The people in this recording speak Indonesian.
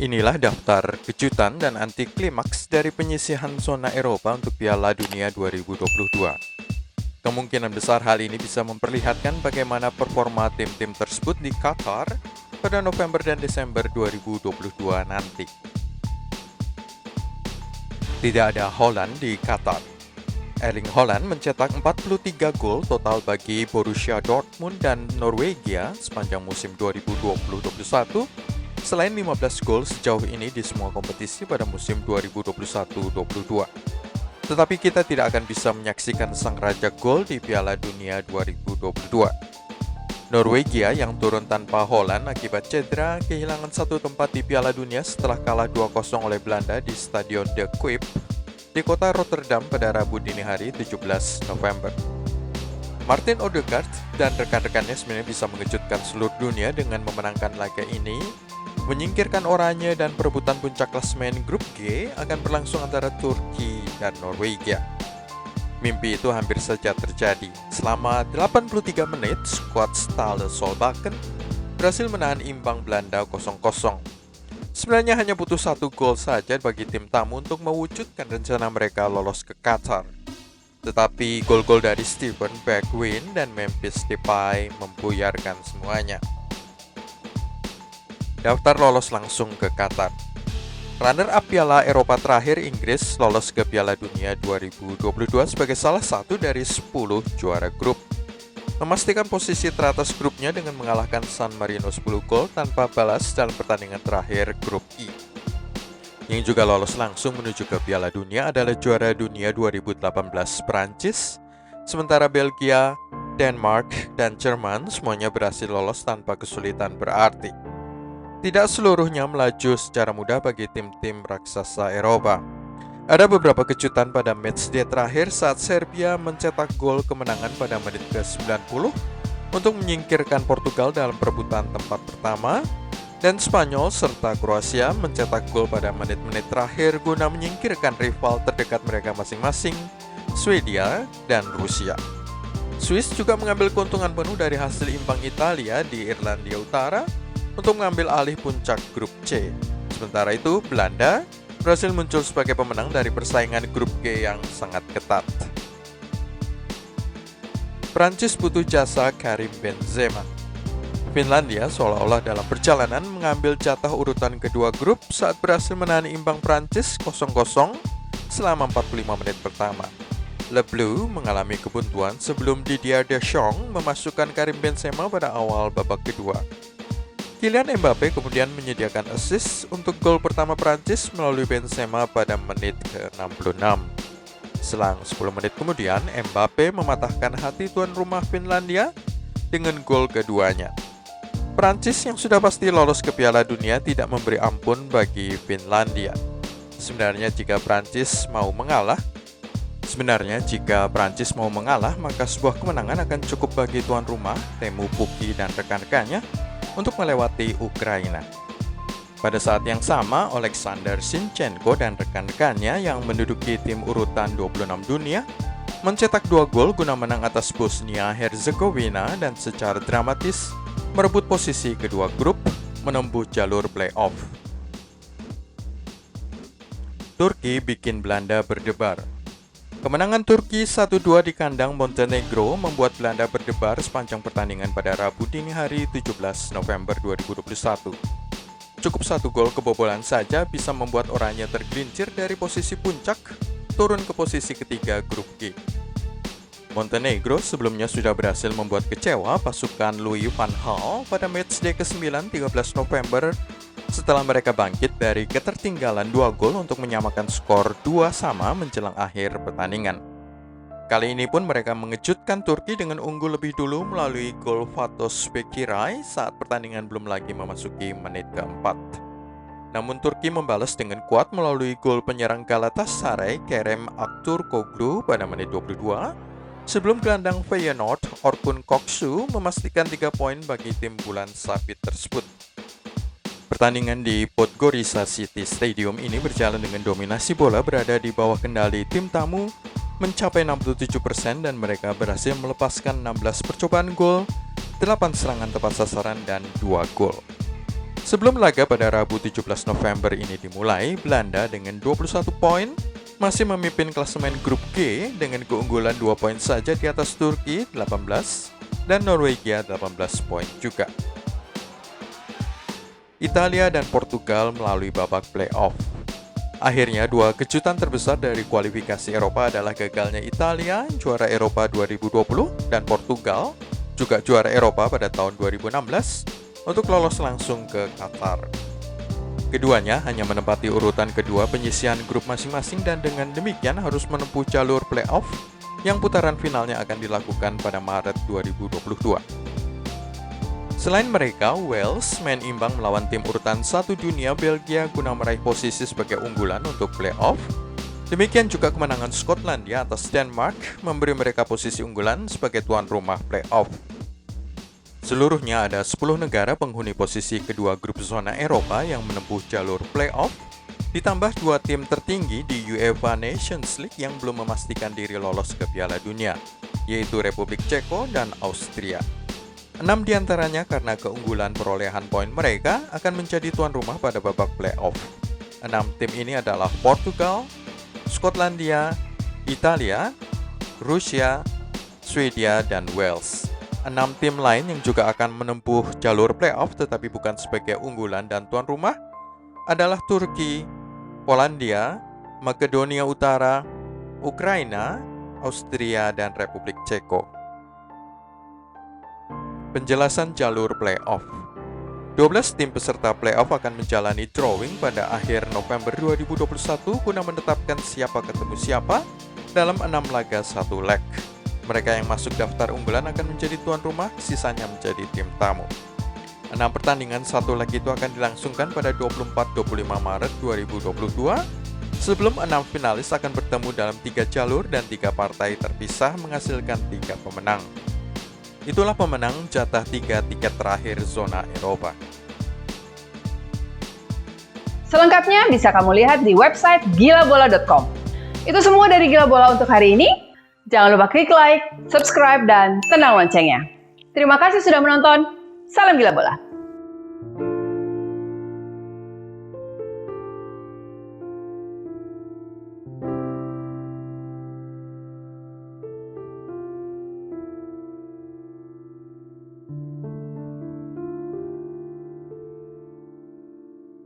Inilah daftar kejutan dan anti klimaks dari penyisihan zona Eropa untuk Piala Dunia 2022. Kemungkinan besar hal ini bisa memperlihatkan bagaimana performa tim-tim tersebut di Qatar pada November dan Desember 2022 nanti. Tidak ada Holland di Qatar. Erling Haaland mencetak 43 gol total bagi Borussia Dortmund dan Norwegia sepanjang musim 2020-21, selain 15 gol sejauh ini di semua kompetisi pada musim 2021-22. Tetapi kita tidak akan bisa menyaksikan sang raja gol di Piala Dunia 2022. Norwegia yang turun tanpa Haaland akibat cedera kehilangan satu tempat di Piala Dunia setelah kalah 2-0 oleh Belanda di Stadion De Kuip di kota Rotterdam pada Rabu dini hari 17 November. Martin Odegaard dan rekan-rekannya sebenarnya bisa mengejutkan seluruh dunia dengan memenangkan laga ini, menyingkirkan Oranye, dan perebutan puncak klasemen grup G akan berlangsung antara Turki dan Norwegia. Mimpi itu hampir saja terjadi. Selama 83 menit, skuad Ståle Solbakken berhasil menahan imbang Belanda 0-0. Sebenarnya hanya butuh satu gol saja bagi tim tamu untuk mewujudkan rencana mereka lolos ke Qatar. Tetapi gol-gol dari Steven Bergwijn dan Memphis Depay membuyarkan semuanya. Daftar lolos langsung ke Qatar. Runner-up Piala Eropa terakhir, Inggris lolos ke Piala Dunia 2022 sebagai salah satu dari 10 juara grup, memastikan posisi teratas grupnya dengan mengalahkan San Marino 10 gol tanpa balas dalam pertandingan terakhir grup I. Yang juga lolos langsung menuju ke Piala Dunia adalah juara dunia 2018 Prancis, sementara Belgia, Denmark, dan Jerman semuanya berhasil lolos tanpa kesulitan berarti. Tidak seluruhnya melaju secara mudah bagi tim-tim raksasa Eropa. Ada beberapa kejutan pada matchday terakhir saat Serbia mencetak gol kemenangan pada menit ke-90 untuk menyingkirkan Portugal dalam perebutan tempat pertama, dan Spanyol serta Kroasia mencetak gol pada menit-menit terakhir guna menyingkirkan rival terdekat mereka masing-masing, Swedia dan Rusia. Swiss juga mengambil keuntungan penuh dari hasil imbang Italia di Irlandia Utara untuk mengambil alih puncak grup C. Sementara itu, Belanda berhasil muncul sebagai pemenang dari persaingan grup G yang sangat ketat. Prancis butuh jasa Karim Benzema. Finlandia seolah-olah dalam perjalanan mengambil jatah urutan kedua grup saat berhasil menahan imbang Prancis 0-0 selama 45 menit pertama. Le Bleu mengalami kebuntuan sebelum Didier Deschamps memasukkan Karim Benzema pada awal babak kedua. Kylian Mbappe kemudian menyediakan assist untuk gol pertama Prancis melalui Benzema pada menit ke-66. Selang 10 menit kemudian, Mbappe mematahkan hati tuan rumah Finlandia dengan gol keduanya. Prancis yang sudah pasti lolos ke Piala Dunia tidak memberi ampun bagi Finlandia. Sebenarnya jika Prancis mau mengalah, maka sebuah kemenangan akan cukup bagi tuan rumah, Teemu Pukki dan rekan-rekannya untuk melewati Ukraina. Pada saat yang sama, Oleksandr Zinchenko dan rekan-rekannya yang menduduki tim urutan 26 dunia mencetak 2 gol guna menang atas Bosnia-Herzegovina dan secara dramatis merebut posisi kedua grup menembus jalur play-off. Turki bikin Belanda berdebar. Kemenangan Turki 1-2 di kandang Montenegro membuat Belanda berdebar sepanjang pertandingan pada Rabu dini hari 17 November 2021. Cukup 1 gol kebobolan saja bisa membuat Oranye tergelincir dari posisi puncak turun ke posisi ketiga grup G. Montenegro sebelumnya sudah berhasil membuat kecewa pasukan Louis van Gaal pada matchday ke-9 13 November setelah mereka bangkit dari ketertinggalan 2 gol untuk menyamakan skor 2-2 menjelang akhir pertandingan. Kali ini pun mereka mengejutkan Turki dengan unggul lebih dulu melalui gol Fatos Bekiray saat pertandingan belum lagi memasuki menit keempat. Namun Turki membalas dengan kuat melalui gol penyerang Galatasaray Kerem Aktürkoğlu pada menit 22, sebelum gelandang Feyenoord Orkun Kökçü memastikan 3 poin bagi tim bulan sabit tersebut. Pertandingan di Podgorica City Stadium ini berjalan dengan dominasi bola berada di bawah kendali tim tamu mencapai 67% dan mereka berhasil melepaskan 16 percobaan gol, 8 serangan tepat sasaran, dan 2 gol. Sebelum laga pada Rabu 17 November ini dimulai, Belanda dengan 21 poin masih memimpin klasemen grup G dengan keunggulan 2 poin saja di atas Turki 18 dan Norwegia 18 poin juga. Italia dan Portugal melalui babak playoff. Akhirnya, dua kejutan terbesar dari kualifikasi Eropa adalah gagalnya Italia, juara Eropa 2020, dan Portugal, juga juara Eropa pada tahun 2016, untuk lolos langsung ke Qatar. Keduanya hanya menempati urutan kedua penyisihan grup masing-masing dan dengan demikian harus menempuh jalur playoff yang putaran finalnya akan dilakukan pada Maret 2022. Selain mereka, Wales main imbang melawan tim urutan 1 dunia Belgia guna meraih posisi sebagai unggulan untuk playoff. Demikian juga kemenangan Skotlandia atas Denmark memberi mereka posisi unggulan sebagai tuan rumah playoff. Seluruhnya ada 10 negara penghuni posisi kedua grup zona Eropa yang menempuh jalur playoff, ditambah 2 tim tertinggi di UEFA Nations League yang belum memastikan diri lolos ke Piala Dunia, yaitu Republik Ceko dan Austria. 6 diantaranya karena keunggulan perolehan poin mereka akan menjadi tuan rumah pada babak playoff. 6 tim ini adalah Portugal, Skotlandia, Italia, Rusia, Swedia, dan Wales. 6 tim lain yang juga akan menempuh jalur playoff tetapi bukan sebagai unggulan dan tuan rumah adalah Turki, Polandia, Makedonia Utara, Ukraina, Austria, dan Republik Ceko. Penjelasan jalur playoff. 12 tim peserta playoff akan menjalani drawing pada akhir November 2021 guna menetapkan siapa ketemu siapa dalam 6 laga 1 leg. Mereka yang masuk daftar unggulan akan menjadi tuan rumah, sisanya menjadi tim tamu. 6 pertandingan 1 leg itu akan dilangsungkan pada 24-25 Maret 2022. Sebelum 6 finalis akan bertemu dalam 3 jalur dan 3 partai terpisah menghasilkan 3 pemenang. Itulah pemenang jatah 3 tiket terakhir zona Eropa. Selengkapnya bisa kamu lihat di website gilabola.com. Itu semua dari Gila Bola untuk hari ini. Jangan lupa klik like, subscribe, dan tenang loncengnya. Terima kasih sudah menonton. Salam Gila Bola.